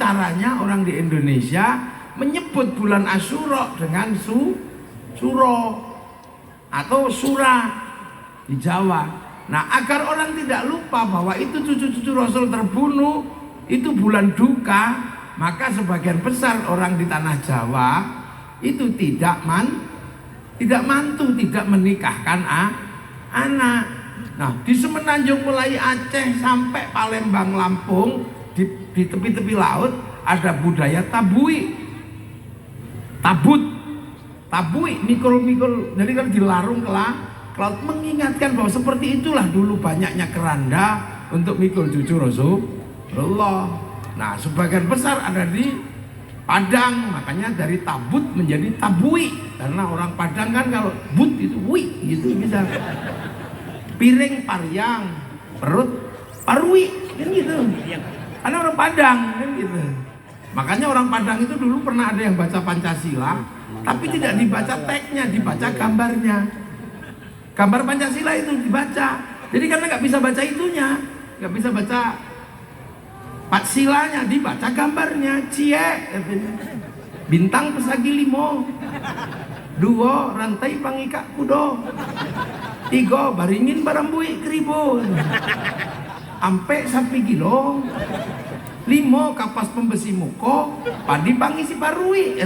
caranya orang di Indonesia menyebut bulan Asyura dengan suro atau sura di Jawa. Nah, agar orang tidak lupa bahwa itu cucu-cucu Rasul terbunuh, itu bulan duka, maka sebagian besar orang di tanah Jawa itu tidak mantu, tidak menikahkan anak. Nah, di Semenanjung mulai Aceh sampai Palembang, Lampung, di tepi-tepi laut ada budaya tabui, mikul-mikul, jadi kan dilarung ke laut, mengingatkan bahwa seperti itulah dulu banyaknya keranda untuk mikul cucu Rasulullah. Nah, sebagian besar ada di Padang, makanya dari tabut menjadi tabui, karena orang Padang kan kalau but itu wi gitu bisa. Piring paryang, perut parwi kan gitu. Karena orang Padang kan gitu. Makanya orang Padang itu dulu pernah ada yang baca Pancasila, tapi tidak dibaca teksnya, dibaca gambarnya. Gambar Pancasila itu dibaca. Jadi karena nggak bisa baca itunya, nggak bisa baca Patsilanya, dibaca gambarnya. Cie, bintang pesagi limo, dua rantai pangika kudo, tiga baringin barambui kribo, ampe sapi gilo, limo kapas pembesi muko, padi pangisi parui.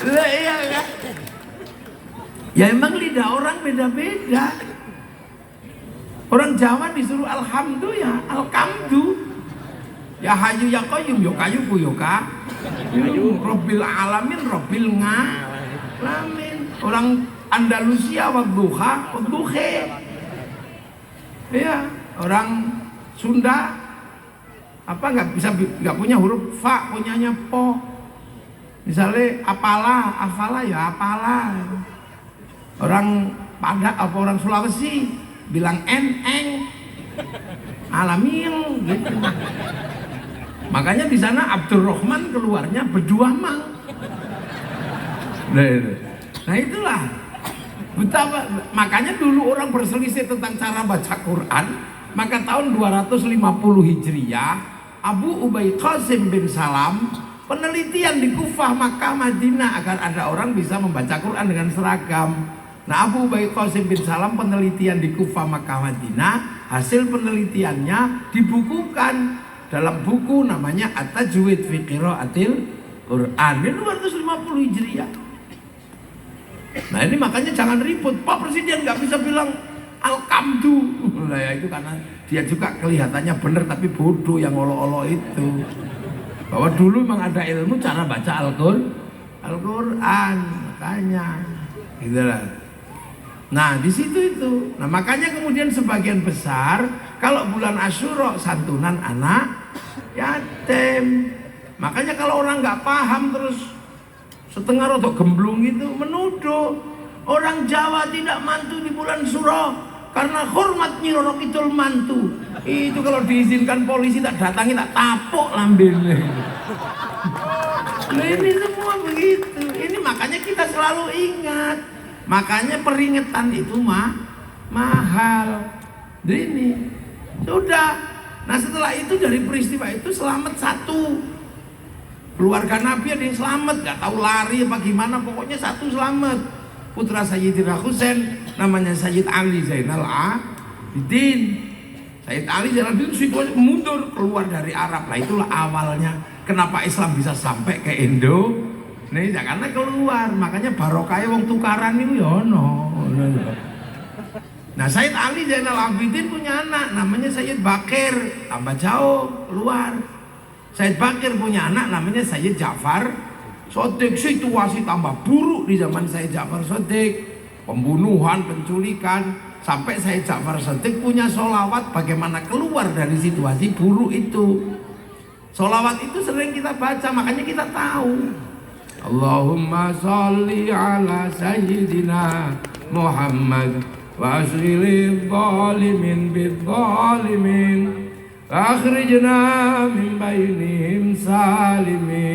Iya kan? Ya emang lidah orang beda-beda. Orang Jawa disuruh alhamdu ya alkamdu, ya hayu ya qayyum ya kayu yoka, robbil alamin robbil ngalamin. Orang Andalusia wadduha wadduhe, ya orang Sunda apa nggak punya huruf fa, punyanya po. Misalnya apalah ya apalah. Orang Padang apa orang Sulawesi bilang eng alamil gitu. Makanya di sana Abdurrahman keluarnya berdua mang. Nah itulah betapa, makanya dulu orang berselisih tentang cara baca Quran. Maka tahun 250 Hijriah Abu Ubay Qasim bin Salam penelitian di Kufah, Makkah, Madinah agar ada orang bisa membaca Quran dengan seragam. Nah, Abu Ubay Qasim bin Salam penelitian di Kufah, Makkah, Madinah, hasil penelitiannya dibukukan dalam buku namanya At-Tajwid fi Qiraatil Quran di 250 Hijriah. Nah, ini makanya jangan ribut, Pak Presiden nggak bisa bilang Alkamdu. Nah, ya itu karena dia juga kelihatannya benar tapi bodoh yang olo-olo itu. Bahwa dulu memang ada ilmu cara baca Al-Quran, makanya gitulah. Nah di situ itu, nah makanya kemudian sebagian besar kalau bulan Asyura santunan anak yatim. Makanya kalau orang nggak paham terus setengah rotok gemblung itu menuduh orang Jawa tidak mantu di bulan Syura karena hormat Nyi Roro Kidul mantu. Itu kalau diizinkan polisi tak datangi tak tapuk lambene. Nah ini semua begitu. Ini makanya kita selalu ingat. Makanya peringatan itu mahal. Ini sudah. Nah setelah itu dari peristiwa itu selamat satu. Keluarga Nabi ada yang selamat, gak tahu lari apa gimana, pokoknya satu selamat. Putra Sayyidina Husain namanya Sayyid Ali Zainal Abidin. Sayyid Ali Zainal Abidin mundur keluar dari Arab. Nah itulah awalnya kenapa Islam bisa sampai ke Indo. Nih karena keluar, makanya barokahnya wong tukaran itu ya ono. Nah Sayyid Ali Zainal Abidin punya anak namanya Sayyid Bakir, tambah jauh keluar. Sayyid Bakir punya anak namanya Sayyid Ja'far Shadiq. Situasi tambah buruk di zaman Sayyid Ja'far Shadiq, pembunuhan, penculikan, sampai Sayyid Ja'far Shadiq punya sholawat bagaimana keluar dari situasi buruk itu. Sholawat itu sering kita baca, makanya kita tahu. Allahumma sholli ala sayyidina Muhammad wa asghilil zalimin bil zalimin wa akhrijna min bainihim salimin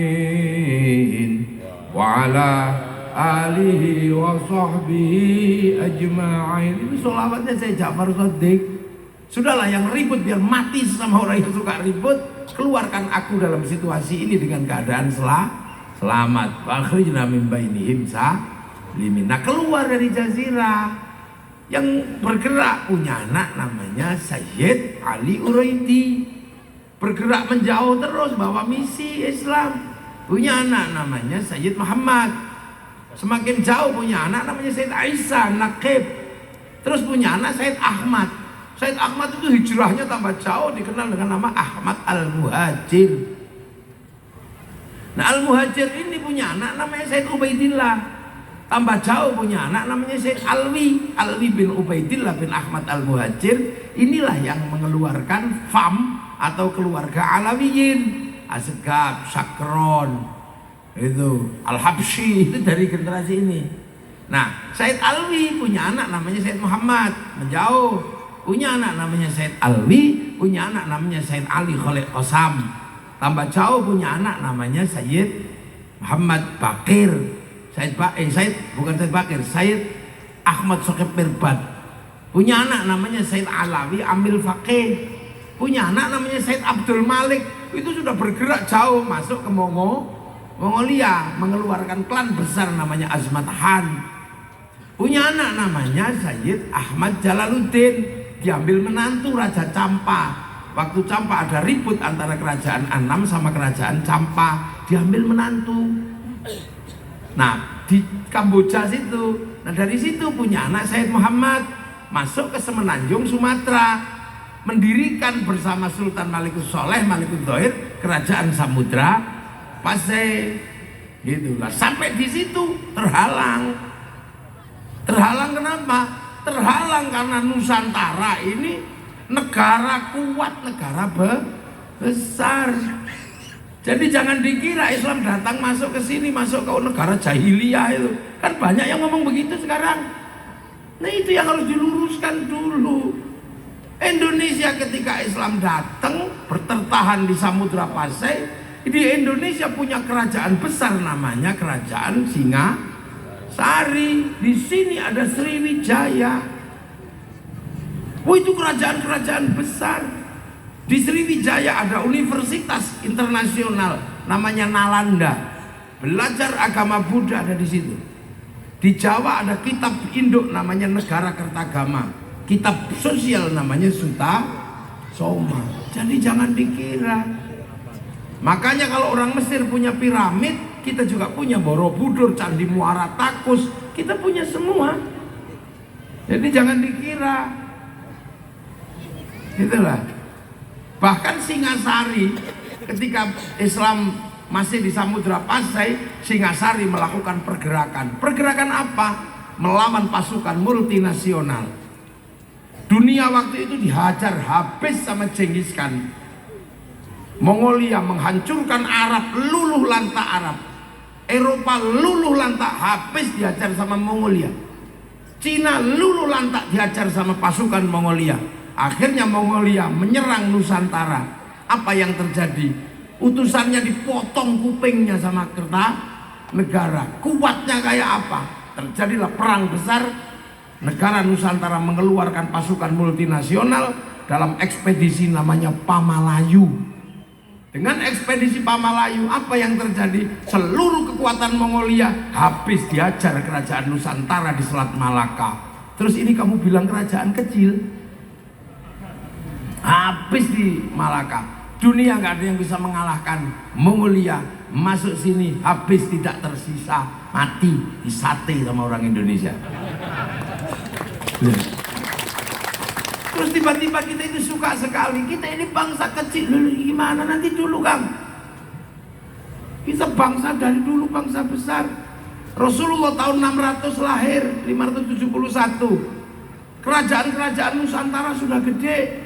wa ala alihi wa sahbihi ajma'in. Ini sholawatnya Sayyid Ja'far Shadiq. Sudahlah yang ribut biar mati sama orang yang suka ribut. Keluarkan aku dalam situasi ini dengan keadaan selamat. Akhirnya min bainihim salimin. Nah, keluar dari jazirah, yang bergerak punya anak namanya Sayyid Ali Uraidi. Bergerak menjauh terus bawa misi Islam. Punya anak namanya Sayyid Muhammad. Semakin jauh punya anak namanya Sayyid Aisyah Naqib. Terus punya anak Sayyid Ahmad. Sayyid Ahmad itu hijrahnya tambah jauh, dikenal dengan nama Ahmad Al-Muhajir. Nah, Al-Muhajir ini punya anak namanya Sayyid Ubaidillah. Tambah jauh punya anak namanya Sayyid Alwi. Alwi bin Ubaidillah bin Ahmad Al-Muhajir. Inilah yang mengeluarkan FAM atau keluarga Alawiyin. Asgab, Sakron, itu Al-Habsyi, itu dari generasi ini. Nah, Sayyid Alwi punya anak namanya Sayyid Muhammad, menjauh. Punya anak namanya Sayyid Alwi, punya anak namanya Sayyid Ali Khalid Qasam. Tambah jauh punya anak namanya Sayyid Muhammad Bakir. Sayyid Bakir, Sayyid Ahmad Sokib Mirbat. Punya anak namanya Sayyid Alawi Amil Faqih. Punya anak namanya Sayyid Abdul Malik. Itu sudah bergerak jauh masuk ke Mongolia, mengeluarkan klan besar namanya Azmat Han. Punya anak namanya Sayyid Ahmad Jalaluddin. Diambil menantu Raja Campa. Waktu Campa ada ribut antara kerajaan Annam sama kerajaan Campa, diambil menantu. Nah, di Kamboja situ. Nah, dari situ punya anak Sayyid Muhammad, masuk ke Semenanjung Sumatera, mendirikan bersama Sultan Malikus Soleh, Malikus Dohir, kerajaan Samudra Pasai. Gitulah. Sampai di situ terhalang. Terhalang kenapa? Terhalang karena Nusantara ini negara kuat, negara besar. Jadi jangan dikira Islam datang masuk ke sini, masuk ke negara jahiliyah itu. Kan banyak yang ngomong begitu sekarang. Nah, itu yang harus diluruskan dulu. Indonesia ketika Islam datang bertertahan di Samudra Pasai, di Indonesia punya kerajaan besar namanya Kerajaan Singasari. Di sini ada Sriwijaya. Itu kerajaan-kerajaan besar. Di Sriwijaya ada universitas internasional namanya Nalanda. Belajar agama Buddha ada di situ. Di Jawa ada kitab induk namanya Negara Kertagama. Kitab sosial namanya Suta Soma. Jadi jangan dikira. Makanya kalau orang Mesir punya piramid, kita juga punya Borobudur, Candi Muara Takus, kita punya semua. Jadi jangan dikira. Itulah. Bahkan Singasari, ketika Islam masih di Samudra Pasai, Singasari melakukan pergerakan. Pergerakan apa? Melawan pasukan multinasional. Dunia waktu itu dihajar habis sama Genghis Khan. Mongolia menghancurkan Arab, luluh lantak Arab. Eropa luluh lantak, habis dihajar sama Mongolia. Cina luluh lantak dihajar sama pasukan Mongolia. Akhirnya Mongolia menyerang Nusantara. Apa yang terjadi? Utusannya dipotong kupingnya sama Kertanegara. Kuatnya kayak apa? Terjadilah perang besar. Negara Nusantara mengeluarkan pasukan multinasional dalam ekspedisi namanya Pamalayu. Dengan ekspedisi Pamalayu, apa yang terjadi? Seluruh kekuatan Mongolia habis dihajar kerajaan Nusantara di Selat Malaka. Terus ini kamu bilang kerajaan kecil? Habis di Malaka. Dunia nggak ada yang bisa mengalahkan Mongolia. Masuk sini habis, tidak tersisa, mati disate sama orang Indonesia. Terus tiba-tiba kita itu suka sekali. Kita ini bangsa kecil. Lalu gimana nanti dulu, Kang? Kita bangsa dari dulu, bangsa besar. Rasulullah tahun 600 lahir, 571. Kerajaan-kerajaan Nusantara sudah gede.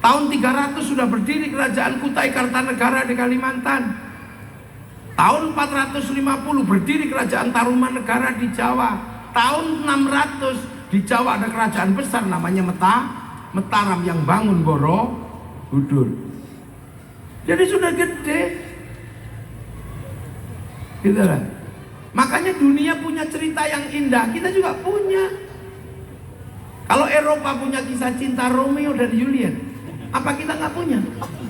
Tahun 300 sudah berdiri kerajaan Kutai Kartanegara di Kalimantan. Tahun 450 berdiri kerajaan Tarumanegara di Jawa. Tahun 600 di Jawa ada kerajaan besar namanya Mataram yang bangun Borobudur. Jadi sudah gede. Gitu lah. Makanya dunia punya cerita yang indah, kita juga punya. Kalau Eropa punya kisah cinta Romeo dan Juliet, apa kita nggak punya?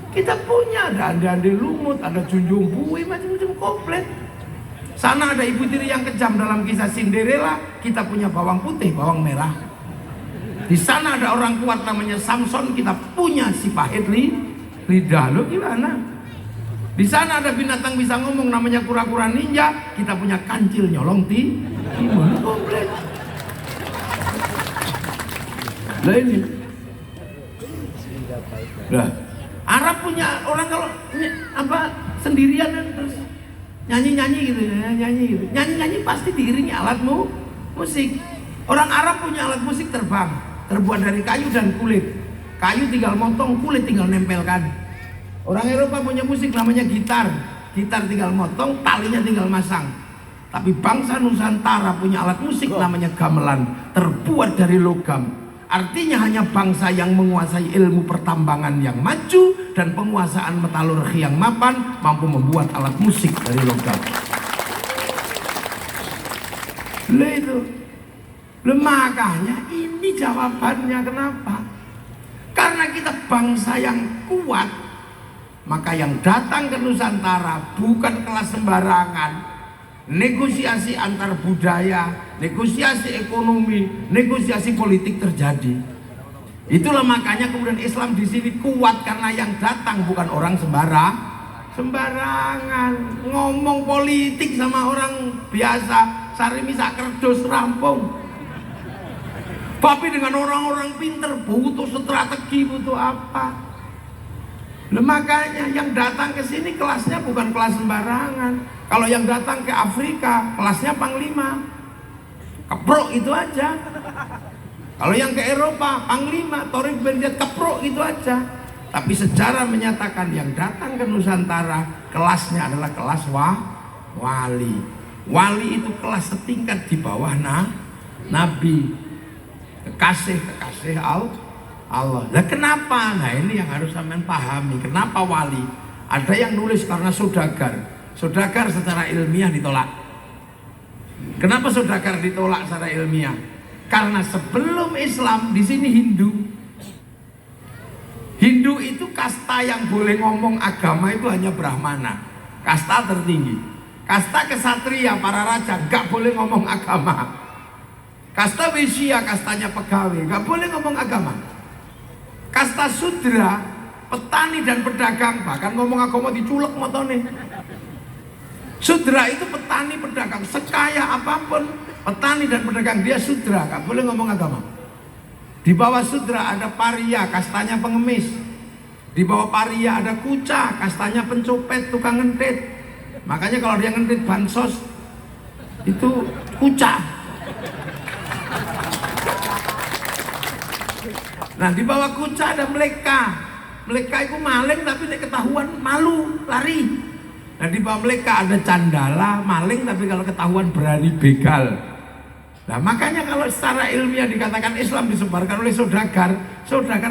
Kita punya, ada ande-ande lumut, ada junjung bui, macam-macam komplit. Sana ada ibu tiri yang kejam dalam kisah Cinderella, kita punya bawang putih, bawang merah. Di sana ada orang kuat namanya Samson, kita punya si pahit lidah. Lo gimana? Di sana ada binatang bisa ngomong namanya kura-kura ninja, kita punya kancil nyolong gimana komplit. Lah ini. Lah, Arab punya orang kalau sendirian terus nyanyi gitu, nyanyi pasti diiringi alat musik. Orang Arab punya alat musik terbang, terbuat dari kayu dan kulit. Kayu tinggal motong, kulit tinggal nempelkan. Orang Eropa punya musik namanya gitar tinggal motong, talinya tinggal masang. Tapi bangsa Nusantara punya alat musik namanya gamelan, terbuat dari logam. Artinya hanya bangsa yang menguasai ilmu pertambangan yang maju dan penguasaan metalurgi yang mapan mampu membuat alat musik dari logam. Makanya ini jawabannya kenapa? Karena kita bangsa yang kuat, maka yang datang ke Nusantara bukan kelas sembarangan. Negosiasi antar budaya, negosiasi ekonomi, negosiasi politik terjadi. Itulah makanya kemudian Islam di sini kuat, karena yang datang bukan orang sembarangan. Ngomong politik sama orang biasa, sarimi sak kerdus rampung. Tapi dengan orang-orang pinter butuh strategi, butuh apa? Makanya yang datang ke sini kelasnya bukan kelas sembarangan. Kalau yang datang ke Afrika kelasnya panglima, keprok itu aja. Kalau yang ke Eropa panglima, Torik Benjet, keprok itu aja. Tapi sejarah menyatakan yang datang ke Nusantara kelasnya adalah kelas wali. Wali itu kelas setingkat di bawah Nabi, kekasih Allah. Nah kenapa? Nah ini yang harus sampean pahami. Kenapa wali? Ada yang nulis karena saudagar. Saudagar secara ilmiah ditolak. Kenapa saudagar ditolak secara ilmiah? Karena sebelum Islam di sini Hindu. Hindu itu kasta yang boleh ngomong agama itu hanya Brahmana, kasta tertinggi. Kasta kesatria, para raja, gak boleh ngomong agama. Kasta Wisya, kastanya pegawai, gak boleh ngomong agama. Kasta Sudra, petani dan pedagang, bahkan ngomong agama diculek motone. Sudra itu petani pedagang, sekaya apapun petani dan pedagang, dia Sudra, gak boleh ngomong agama. Di bawah Sudra ada Paria, kastanya pengemis. Di bawah Paria ada Kuca, kastanya pencopet, tukang ngentit. Makanya kalau dia ngentit bansos itu Kuca. Nah di bawah Kuca ada Mleka. Mleka itu maling tapi nek ketahuan malu, lari. Nah di bawah Mleka ada Candala, maling tapi kalau ketahuan berani begal. Nah makanya kalau secara ilmiah dikatakan Islam disebarkan oleh saudagar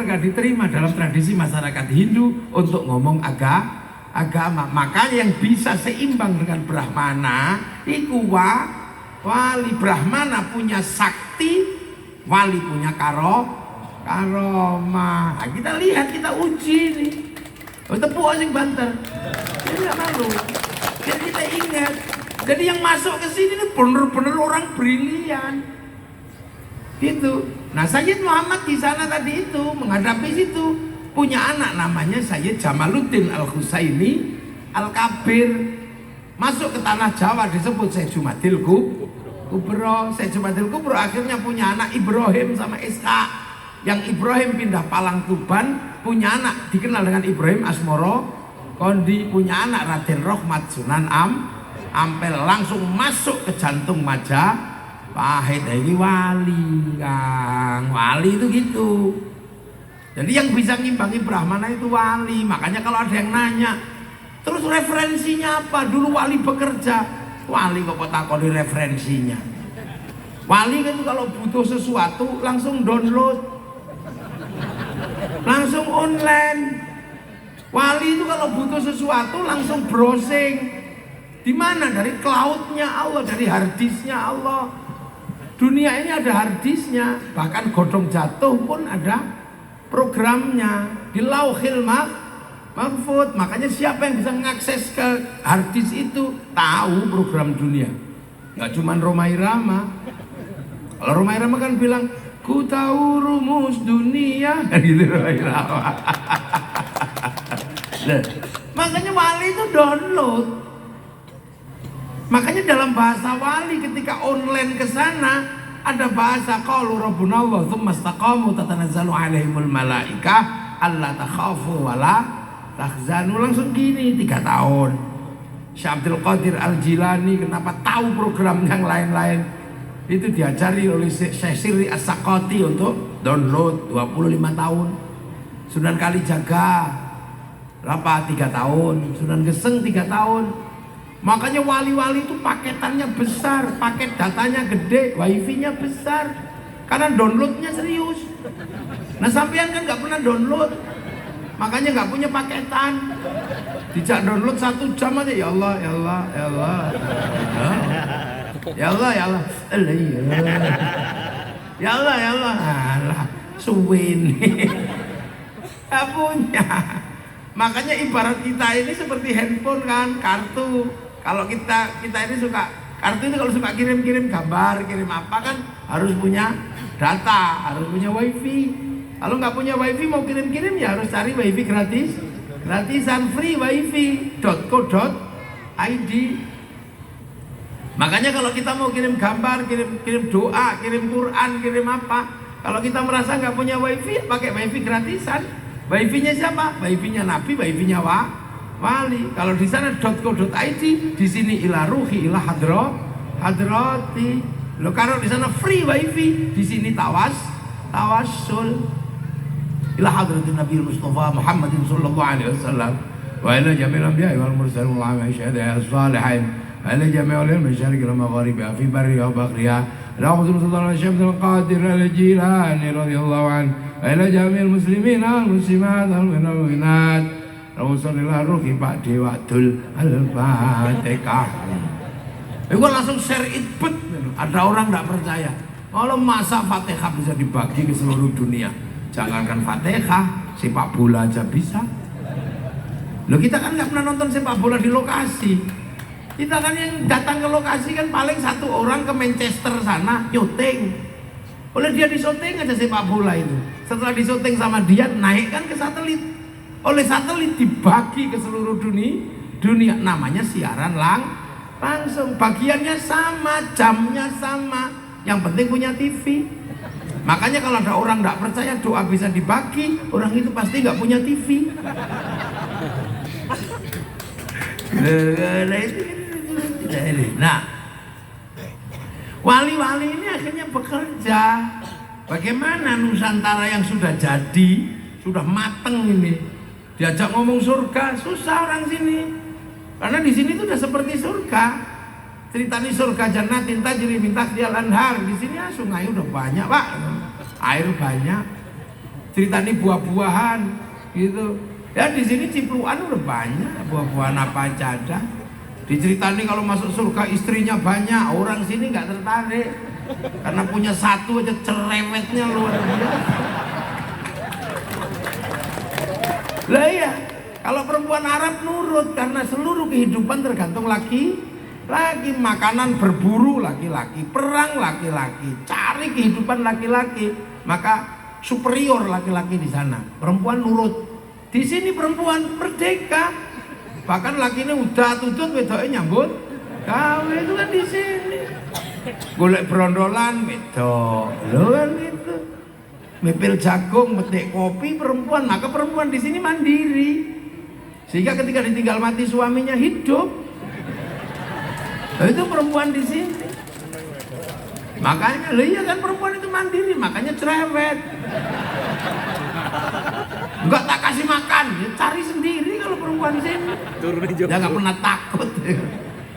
gak diterima dalam tradisi masyarakat Hindu untuk ngomong agama. Makanya yang bisa seimbang dengan Brahmana iku wali. Brahmana punya sakti, wali punya karomah. Nah, kita lihat, kita uji nih. Tepuk asing banter. Jadi gak malu. Jadi kita ingat. Jadi yang masuk ke sini ini bener-bener orang brilian. Gitu. Nah, Sayyid Muhammad di sana tadi itu menghadapi situ punya anak namanya Sayyid Jamaluddin Al-Husaini Al-Kabir. Masuk ke tanah Jawa disebut Syekh Jumadil Kubro. Syekh Jumadil Kubro akhirnya punya anak Ibrahim sama Ishak. Yang Ibrahim pindah Palang Tuban, punya anak dikenal dengan Ibrahim Asmoro Kondi, punya anak Raden Rohmat Sunan Ampel, langsung masuk ke jantung Majapahit. Ini wali, Kang. Wali itu gitu. Jadi yang bisa ngimbangi Brahmana itu wali. Makanya kalau ada yang nanya, terus referensinya apa? Dulu wali bekerja. Wali kok takoni referensinya. Wali kan kalau butuh sesuatu langsung download, langsung online. Wali itu kalau butuh sesuatu langsung browsing. Di mana? Dari cloudnya Allah, dari harddisknya Allah. Dunia ini ada harddisknya, bahkan godong jatuh pun ada programnya di Lauhil Mahfud. Makanya siapa yang bisa mengakses ke harddisk itu tahu program dunia. Nggak cuma Rhoma Irama. Kalau Rhoma Irama kan bilang, ku tahu rumus dunia, gitu Rhoma Irama. Makanya wali itu download. Makanya dalam bahasa wali ketika online ke sana ada bahasa qalu rabbuna Allah tsumma istaqamu tatanazzalu alaihimul malaikah alla takhafu wala tahzanu. Langsung gini 3 tahun. Syekh Abdul Qadir Al-Jilani kenapa tahu program yang lain-lain? Itu diajari oleh Syekh Sirri As-Sakoti untuk download 25 tahun. Sunan Kalijaga berapa? 3 tahun. Sunan Geseng 3 tahun. Makanya wali-wali itu paketannya besar, paket datanya gede, wifi-nya besar, karena downloadnya serius. Nah sampean kan nggak pernah download, makanya nggak punya paketan. Dijak download 1 jam aja, ya Allah, ya Allah, ya Allah, ya Allah, ya Allah, ya Allah, ya Allah, alah, suwe nih, nggak punya. Makanya ibarat kita ini seperti handphone kan, kartu. Kalau kita ini suka kartu itu, kalau suka kirim-kirim gambar, kirim apa kan harus punya data, harus punya wifi. Kalau nggak punya wifi mau kirim-kirim ya harus cari wifi gratisan free wifi .co.id. Makanya kalau kita mau kirim gambar, kirim doa, kirim Quran, kirim apa, kalau kita merasa nggak punya wifi pakai wifi gratisan. Wifi-nya siapa? Wifi-nya Nabi, wifi-nya wali. Kalau di sana .co.id, di sini ila ruhi ila hadrati. Lo kalau di sana free wifi, di sini tawassul ila hadrati Nabi Mustafa Muhammadin sallallahu alaihi wasallam wa ila jami'il anbiya'i wal mursalin wa ala syahada'i as-salihin wa ila jami'il masyariqi wal magharibi fi barriha wa bahriha. Rasul sallallahu alaihi wasallam Qadir al-Jilani radhiyallahu anhu wa ila jami'il muslimin wal muslimat wal mu'minat. Rasulullah ruhi Pak Dewadul Al-Fatihah. Itu langsung share it, but ada orang tidak percaya. Kalau masa Fatihah bisa dibagi ke seluruh dunia, jangankan Fatihah, sepak bola aja bisa. Loh kita kan nggak pernah nonton sepak bola di lokasi. Kita kan yang datang ke lokasi kan paling 1 orang ke Manchester sana nyuting. Oleh dia disyuting aja sepak bola itu. Setelah disyuting sama dia naikkan ke satelit. Oleh satelit dibagi ke seluruh dunia, namanya siaran langsung. Bagiannya sama, jamnya sama, yang penting punya TV. Makanya kalau ada orang tidak percaya doa bisa dibagi, orang itu pasti nggak punya TV. Nah, wali-wali ini akhirnya bekerja. Bagaimana Nusantara yang sudah jadi, sudah mateng ini, diajak ngomong surga, susah orang sini. Karena di sini tuh udah seperti surga. Ceritanya surga jannatin tajri min tahtiha al-anhar. Di sini ya sungai udah banyak, Pak. Air banyak. Ceritanya buah-buahan gitu. Ya di sini cipluan udah banyak, buah-buahan apa aja ada. Diceritani kalau masuk surga istrinya banyak, orang sini nggak tertarik. Karena punya 1 aja cerewetnya luar biasa. Lah iya, kalau perempuan Arab nurut karena seluruh kehidupan tergantung laki, makanan berburu laki-laki, perang laki-laki, cari kehidupan laki-laki, maka superior laki-laki di sana. Perempuan nurut. Di sini perempuan merdeka. Bahkan lakinya udah tutut wedoknya nyambut gawe itu kan di sini. Golek brondolan wedok. Lho kan gitu. Mepil jagung, metik kopi perempuan, maka perempuan di sini mandiri. Sehingga ketika ditinggal mati suaminya hidup. Nah, itu perempuan di sini. Makanya, iya kan perempuan itu mandiri, makanya cerewet. Enggak tak kasih makan, ya cari sendiri kalau perempuan di sini. Dia nggak pernah takut.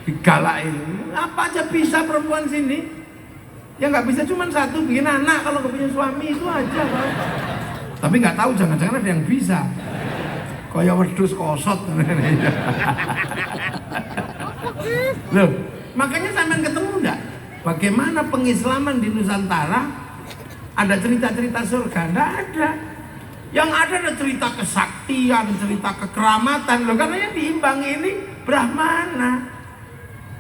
Digalain. Apa aja bisa perempuan sini. Ya nggak bisa cuma 1 bikin anak kalau nggak punya suami itu aja Pak. Tapi nggak tahu jangan-jangan ada yang bisa. Kaya wedhus kosot. Loh, makanya sampean ketemu enggak? Bagaimana pengislaman di Nusantara? Ada cerita-cerita surga? Tidak ada. Yang ada cerita kesaktian, cerita kekeramatan loh, karena yang diimbangi ini Brahmana.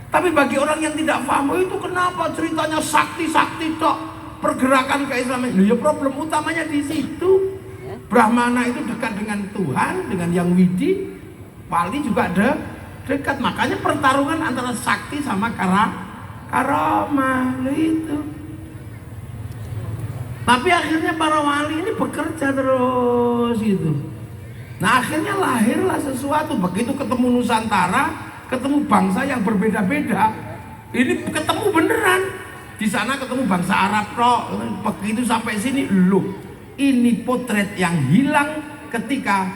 Tapi bagi orang yang tidak paham, oh, itu kenapa ceritanya sakti-sakti tok, pergerakan keislaman? Loh, ya problem utamanya di situ. Brahmana itu dekat dengan Tuhan, dengan yang widi. Pali juga ada dekat. Makanya pertarungan antara sakti sama karamah itu. Tapi akhirnya para wali ini bekerja terus gitu. Nah akhirnya lahirlah sesuatu. Begitu ketemu Nusantara, ketemu bangsa yang berbeda-beda, ini ketemu beneran. Di sana ketemu bangsa Arab kok. Begitu sampai sini, loh, ini potret yang hilang ketika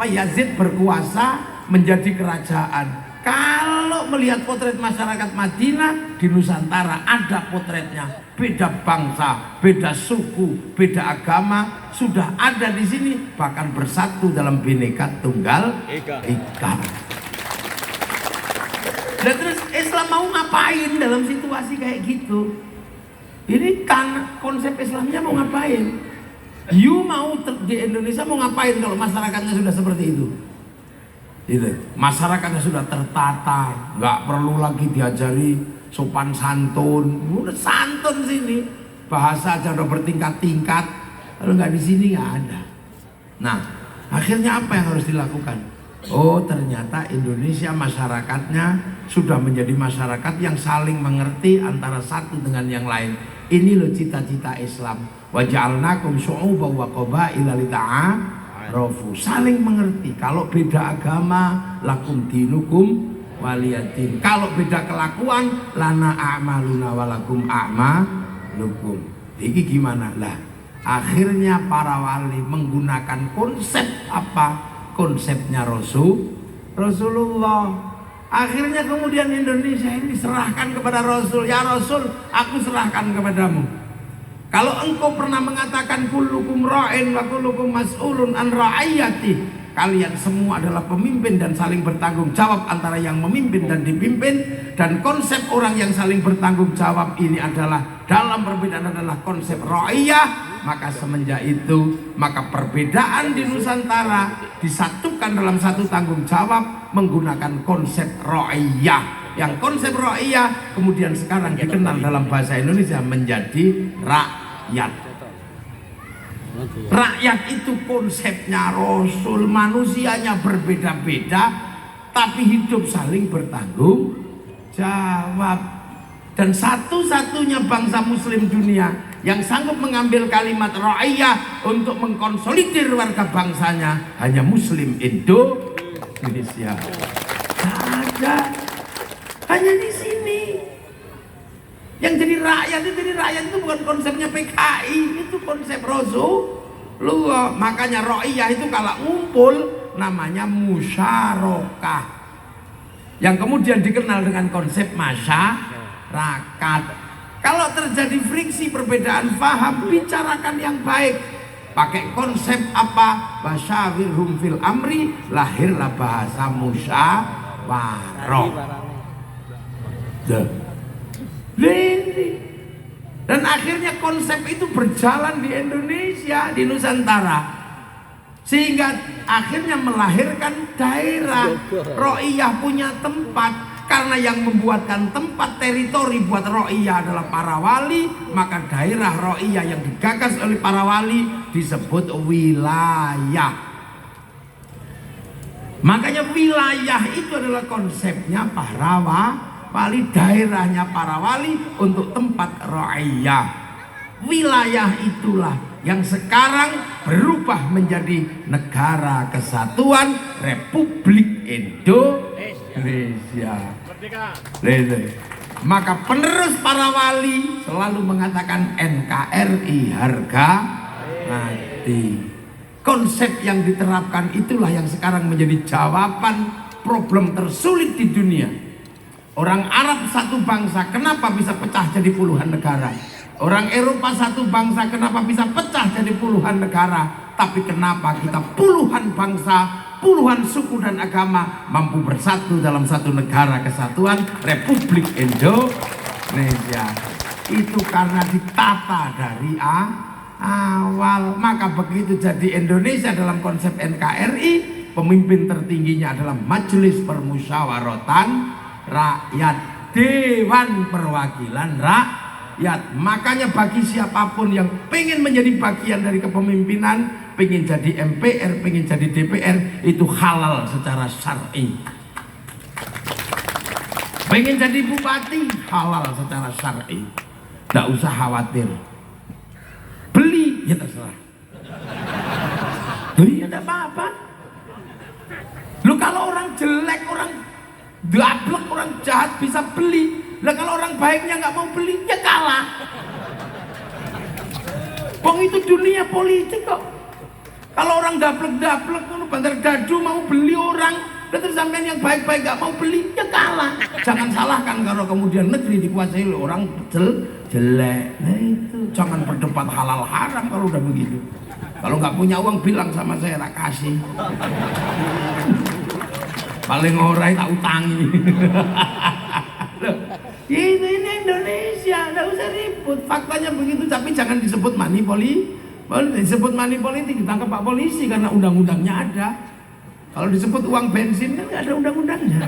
Yazid berkuasa menjadi kerajaan. Kalau melihat potret masyarakat Madinah di Nusantara, ada potretnya. Beda bangsa, beda suku, beda agama sudah ada di sini, bahkan bersatu dalam Bhinneka Tunggal Ika. Dan terus Islam mau ngapain dalam situasi kayak gitu? Ini kan konsep Islamnya mau ngapain? You mau di Indonesia mau ngapain kalau masyarakatnya sudah seperti itu? Masyarakatnya sudah tertata, nggak perlu lagi diajari sopan santun, udah santun sini, bahasa aja udah bertingkat-tingkat. Kalau nggak di sini nggak ada. Nah, akhirnya apa yang harus dilakukan? Oh, ternyata Indonesia masyarakatnya sudah menjadi masyarakat yang saling mengerti antara satu dengan yang lain. Ini loh cita-cita Islam. Wa ja'alnakum syu'uban wa qabaila lita'arafu. Saling mengerti. Kalau beda agama, lakum dinukum waliyadin. Kalau beda kelakuan, lana a'maluna walakum a'malukum. Ini gimana lah? Akhirnya para wali menggunakan konsep apa? Konsepnya Rasulullah. Akhirnya kemudian Indonesia ini diserahkan kepada Rasul. Ya Rasul, aku serahkan kepadamu. Kalau engkau pernah mengatakan kullukum ra'in wa kullukum mas'ulun an ra'iyati, kalian semua adalah pemimpin dan saling bertanggung jawab antara yang memimpin dan dipimpin. Dan konsep orang yang saling bertanggung jawab ini adalah dalam perbedaan adalah konsep ra'iyah. Maka semenjak itu, maka perbedaan di Nusantara disatukan dalam satu tanggung jawab menggunakan konsep ra'iyah. Yang konsep ra'iyah kemudian sekarang dikenal dalam bahasa Indonesia menjadi rakyat. Rakyat itu konsepnya Rasul, manusianya berbeda-beda tapi hidup saling bertanggung jawab. Dan satu-satunya bangsa muslim dunia yang sanggup mengambil kalimat ra'iyah untuk mengkonsolidir warga bangsanya hanya muslim Indonesia. Ada hanya di sini. Yang jadi rakyat itu bukan konsepnya PKI, itu konsep Rasulullah. Makanya ra'iyah itu kalau ngumpul namanya musyarakah, yang kemudian dikenal dengan konsep masyarakat. Kalau terjadi friksi perbedaan paham, bicarakan yang baik. Pakai konsep apa? Basyawirhum fil amri, lahirlah bahasa musyawarah. Dan akhirnya konsep itu berjalan di Indonesia, di Nusantara, sehingga akhirnya melahirkan daerah. Ro'iyah punya tempat. Karena yang membuatkan tempat teritori buat ro'iyah adalah para wali, maka daerah ro'iyah yang digagas oleh para wali disebut wilayah. Makanya wilayah itu adalah konsepnya para wali, daerahnya para wali untuk tempat ro'iyah. Wilayah itulah yang sekarang berubah menjadi Negara Kesatuan Republik Indonesia. Maka penerus para wali selalu mengatakan NKRI harga mati. Konsep yang diterapkan itulah yang sekarang menjadi jawaban problem tersulit di dunia. Orang Arab satu bangsa, kenapa bisa pecah jadi puluhan negara? Orang Eropa satu bangsa, kenapa bisa pecah jadi puluhan negara? Tapi kenapa kita puluhan bangsa, puluhan suku dan agama mampu bersatu dalam satu negara kesatuan Republik Indonesia? Indonesia. Itu karena ditata dari awal. Maka begitu jadi Indonesia dalam konsep NKRI, pemimpin tertingginya adalah Majelis Permusyawaratan Rakyat, Dewan Perwakilan Rakyat. Makanya bagi siapapun yang pengen menjadi bagian dari kepemimpinan, pengen jadi MPR, pengen jadi DPR, itu halal secara syar'i. Pengen jadi bupati, halal secara syar'i. Tidak usah khawatir. Beli, ya terserah. Beli, ya tidak apa-apa. Lu kalau orang jelek, orang gablek, orang jahat bisa beli. Lah kalau orang baiknya nggak mau beli, ya kalah. Wong itu dunia politik kok. Kalau orang gablek-gablek, bandar dadu mau beli orang, terus sampean yang baik-baik nggak mau beli, ya kalah. Jangan salahkan kalau kemudian negeri dikuasai oleh orang jelek. Nah itu, jangan berdebat halal haram kalau udah begitu. Kalau nggak punya uang bilang sama saya, tak kasih. Paling orang tak utangi. Ini Indonesia, nggak usah ribut. Faktanya begitu, tapi jangan disebut money disebut money politik, ditangkap Pak Polisi karena undang-undangnya ada. Kalau disebut uang bensin kan nggak ada undang-undangnya.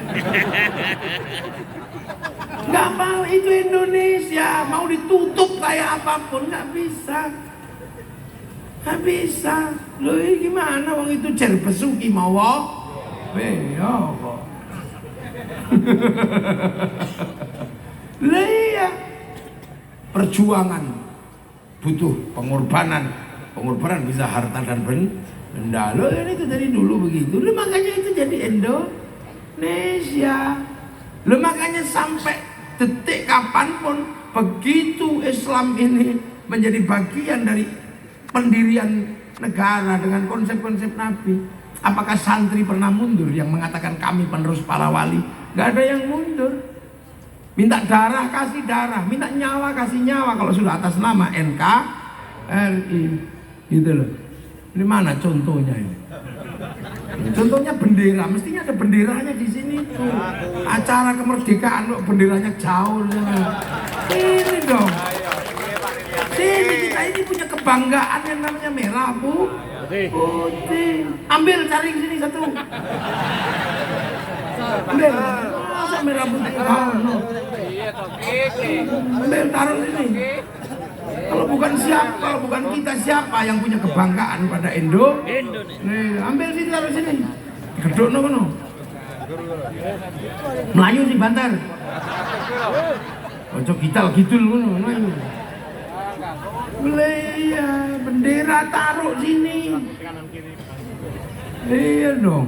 Nggak mau, itu Indonesia. Mau ditutup kayak apapun nggak bisa. Nggak bisa. Loh gimana wong itu jar besuki mau yo kok. Lah iya. Perjuangan butuh pengorbanan. Pengorbanan bisa harta dan benda. Loh ini itu dari dulu begitu. Loh makanya itu jadi Indonesia. Loh makanya sampai detik kapanpun begitu Islam ini menjadi bagian dari pendirian negara dengan konsep-konsep Nabi. Apakah santri pernah mundur yang mengatakan kami penerus para wali? Gak ada yang mundur. Minta darah kasih darah, minta nyawa kasih nyawa kalau sudah atas nama NKRI. Gitu loh. Ini mana contohnya ini? Contohnya bendera, mestinya ada benderanya di sini tuh. Acara kemerdekaan loh, benderanya jauh. Ini dong. Sini kita ini punya kebanggaan yang namanya merah putih. Ambil cari sini satu. Ambil. Masa merah putih kau? Ambil taruh sini. Kalau bukan siapa, kalau bukan kita siapa yang punya kebanggaan pada Nih, ambil sini taruh sini. Gedok no. Melayu sih bantar. Ojo gital gidul ngono, melayu. Iya, bendera taruh sini. Iya dong.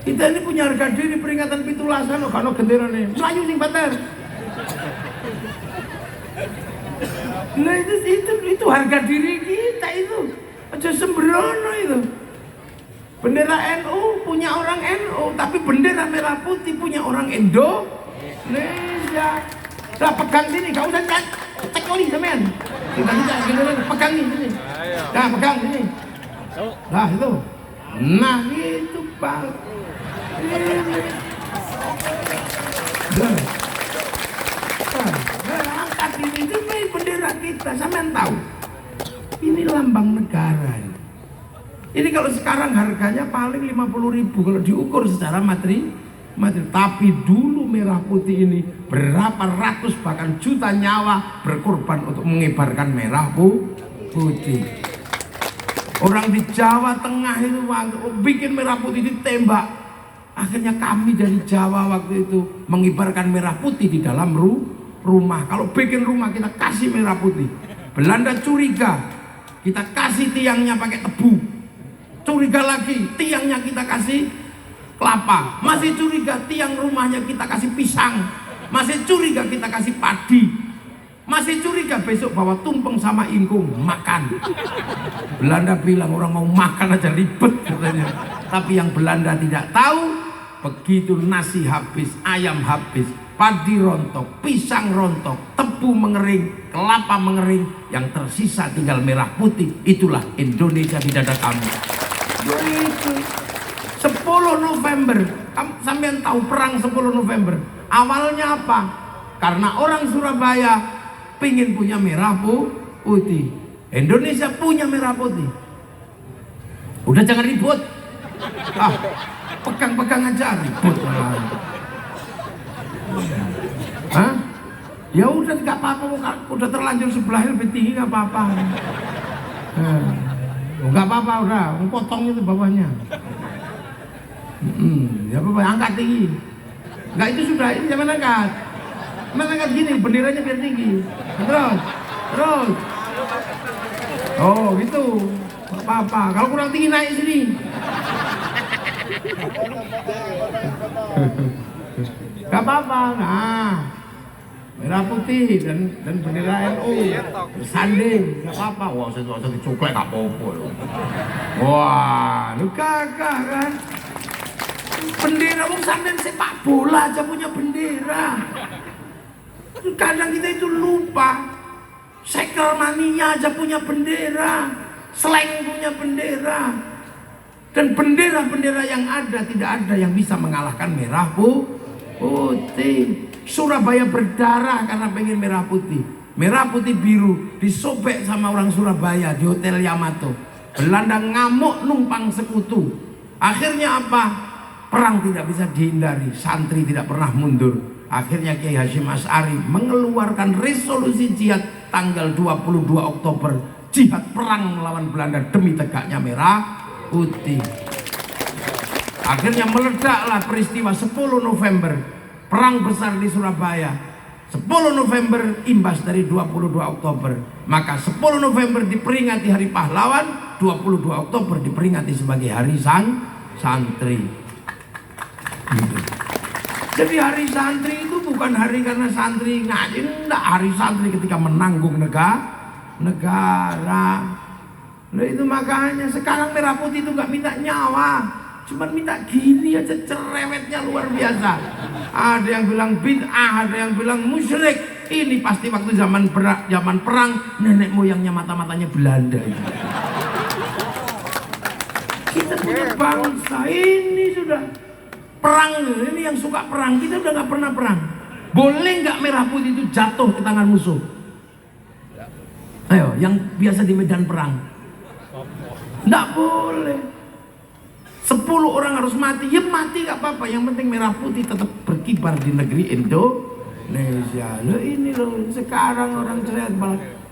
Kita ini punya harga diri, peringatan Pitulasan kalau bendera nih. Melayu sing bantar. Nah itu harga diri kita itu. Aja sembrono itu. Bendera NU punya orang NU, tapi bendera merah putih punya orang Indonesia. Nah pegang sini, gak usah cekoli semen. Kita pegang nih sini. Nah pegang sini. Nah itu. Nah itu Bang. Angkat ini itu bendera kita, sampean tahu. Ini lambang negara. Ini kalau sekarang harganya paling 50.000 kalau diukur secara materi. Tapi dulu merah putih ini berapa ratus bahkan juta nyawa berkorban untuk mengibarkan merah putih. Orang di Jawa Tengah itu bikin merah putih ditembak. Akhirnya kami dari Jawa waktu itu mengibarkan merah putih di dalam rumah. Kalau bikin rumah kita kasih merah putih. Belanda curiga, kita kasih tiangnya pakai tebu. Curiga lagi, tiangnya kita kasih kelapa. Masih curiga, tiang rumahnya kita kasih pisang. Masih curiga, kita kasih padi. Masih curiga, besok bawa tumpeng sama ingkung makan. Belanda bilang orang mau makan aja ribet katanya. Tapi yang Belanda tidak tahu, begitu nasi habis, ayam habis, padi rontok, pisang rontok, tebu mengering, kelapa mengering, yang tersisa tinggal merah putih. Itulah Indonesia di dada kamu. Itu 10 November, sampean tahu perang 10 November. Awalnya apa? Karena orang Surabaya pengen punya merah putih. Indonesia punya merah putih. Udah jangan ribut. Pegang-pegang aja ribut malah. Hah? Ya udah nggak apa-apa, udah terlanjur sebelahnya lebih tinggi nggak apa-apa. Nggak apa-apa, udah potong itu bawahnya. Ya apa, angkat tinggi. Nggak, itu sudah, ini jangan angkat. Angkat gini, benderanya biar tinggi. Terus. Oh gitu, nggak apa-apa. Kalau kurang tinggi naik sini. Nggak apa-apa. Nah, merah putih dan bendera NU bersanding, nggak apa-apa. Wah, saya dicuklek nggak apa-apa. Wah, lu kagak kan? Bendera wong sampean sepak bola aja punya bendera. Kadang kita itu lupa. Sekel mania aja punya bendera, slang punya bendera. Dan bendera-bendera yang ada, tidak ada yang bisa mengalahkan merah putih. Surabaya berdarah karena pengen merah putih. Merah putih biru disobek sama orang Surabaya di Hotel Yamato. Belanda ngamuk numpang sekutu. Akhirnya apa? Perang tidak bisa dihindari, santri tidak pernah mundur. Akhirnya Kiai Hasyim Asy'ari mengeluarkan resolusi jihad tanggal 22 Oktober. Jihad perang melawan Belanda demi tegaknya merah putih. Akhirnya meledaklah peristiwa 10 November, perang besar di Surabaya. 10 November imbas dari 22 Oktober. Maka 10 November diperingati Hari Pahlawan, 22 Oktober diperingati sebagai Hari Santri. Gitu. Jadi hari santri itu bukan hari karena santri ngaji, enggak, hari santri ketika menanggung negara. Nah itu makanya sekarang merah putih itu nggak minta nyawa, cuma minta gini aja, cerewetnya luar biasa. Ada yang bilang bid'ah, ada yang bilang musyrik. Ini pasti waktu zaman perang nenek moyangnya mata-matanya Belanda. Kita punya bangsa ini sudah. Perang ini yang suka perang, kita udah nggak pernah perang. Boleh nggak merah putih itu jatuh ke tangan musuh? Ayo, yang biasa di medan perang. Nggak boleh. 10 orang harus mati, ya mati nggak apa-apa. Yang penting merah putih tetap berkibar di negeri Indonesia. Loh ini loh, sekarang orang teriak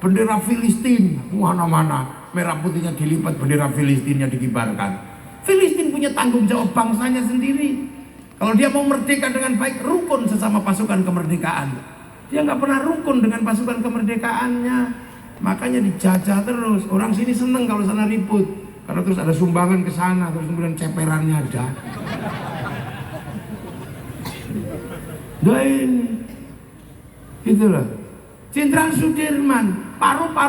bendera Filistin, mana-mana merah putihnya dilipat, bendera Filistinnya dikibarkan. Filistin punya tanggung jawab bangsanya sendiri. Kalau dia mau merdeka dengan baik, rukun sesama pasukan kemerdekaan. Dia nggak pernah rukun dengan pasukan kemerdekaannya. Makanya dijajah terus. Orang sini seneng kalau sana ribut. Karena terus ada sumbangan ke sana, terus kemudian ceperannya ada. Doain. Gitu loh. Jenderal Sudirman, paru-paru